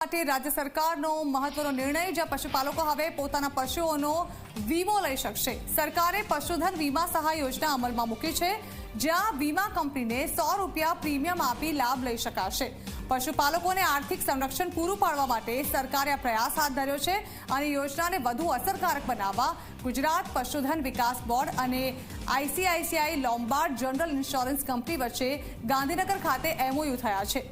માટે રાજ્ય સરકારનો મહત્વનો નિર્ણય, જ્યાં પશુપાલકો હવે પોતાના પશુઓનો વીમો લઈ શકશે। સરકારે પશુધન વીમા સહાય યોજના અમલમાં મૂકી છે, જ્યાં વીમા કંપનીને ₹100 પ્રીમિયમ આપી લાભ લઈ શકાશે। પશુપાલકોને આર્થિક સંરક્ષણ પૂરું પાડવા માટે સરકારે આ પ્રયાસ હાથ ધર્યો છે અને યોજનાને વધુ અસરકારક બનાવવા ગુજરાત પશુધન વિકાસ બોર્ડ અને ICICI Lombard general insurance company વચ્ચે ગાંધીનગર ખાતે MOU થયા છે।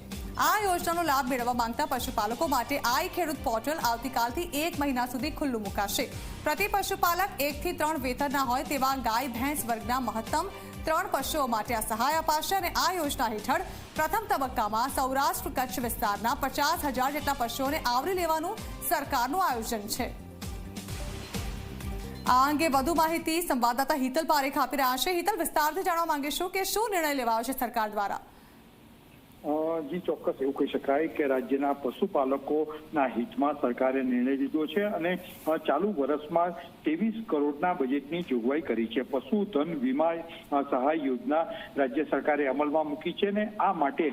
આ યોજનાનો લાભ મેળવવા માંગતા પશુપાલકો માટે આઈ ખેડૂત પોર્ટલ આવતીકાલથી 1 મહિના સુધી ખુલ્લું મુકાશે। પ્રતિ પશુપાલક 1 થી 3 વેતનના હોય તેવા ગાય ભેંસ વર્ગના મહત્તમ 3 પશુઓ માટે આ સહાય અપાશે અને આ યોજના હેઠળ પ્રથમ તબક્કામાં સૌરાષ્ટ્ર કચ્છ વિસ્તારના 50,000 જેટલા પશુઓને આવરી લેવાનું સરકારનું આયોજન છે। આ અંગે વધુ માહિતી સંવાદદાતા હિતલ પારેખ આપી રહ્યા છે। હિતલ, વિસ્તારથી જાણવા માંગીશું કે શું નિર્ણય લેવાયો છે સરકાર દ્વારા? જી ચોક્કસ એવું કહી શકાય કે રાજ્યના પશુપાલકોના હિતમાં સરકારે નિર્ણય લીધો છે અને ચાલુ વર્ષમાં 23 કરોડના બજેટની જોગવાઈ કરી છે। પશુધન વીમા સહાય યોજના રાજ્ય સરકારે અમલમાં મૂકી છે ને આ માટે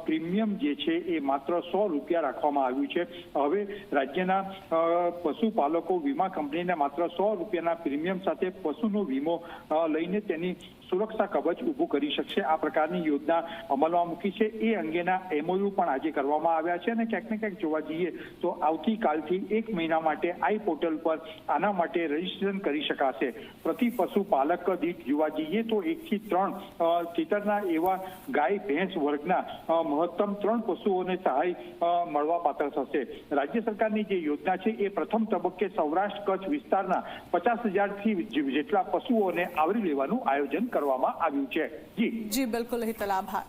પ્રીમિયમ જે છે એ માત્ર ₹100 રાખવામાં આવ્યું છે। હવે રાજ્યના પશુપાલકો વીમા કંપનીને માત્ર ₹100ના પ્રીમિયમ સાથે પશુનો વીમો લઈને તેની સુરક્ષા કવચ ઊભું કરી શકશે। આ પ્રકારની યોજના અમલમાં મૂકી છે। એ અંગેના MOU પણ આજે કરવામાં આવ્યા છે અને ક્યાંક ને ક્યાંક જોવા જઈએ તો આવતીકાલથી 1 મહિના માટે આઈ પોર્ટલ પર આના માટે રજીસ્ટ્રેશન કરી શકાશે। પ્રતિ પશુપાલક દીઠ જોવા જઈએ તો 1 થી 3 ખેતરના એવા ગાય ભેંસ વર્ગના મહત્તમ 3 પશુઓને સહાય મળવા પાત્ર થશે। રાજ્ય સરકારની જે યોજના છે એ પ્રથમ તબક્કે સૌરાષ્ટ્ર કચ્છ વિસ્તારના 50,000 થી જેટલા પશુઓને આવરી લેવાનું આયોજન કરવામાં આવ્યું છે। જી બિલકુલ હિતલ, આભાર।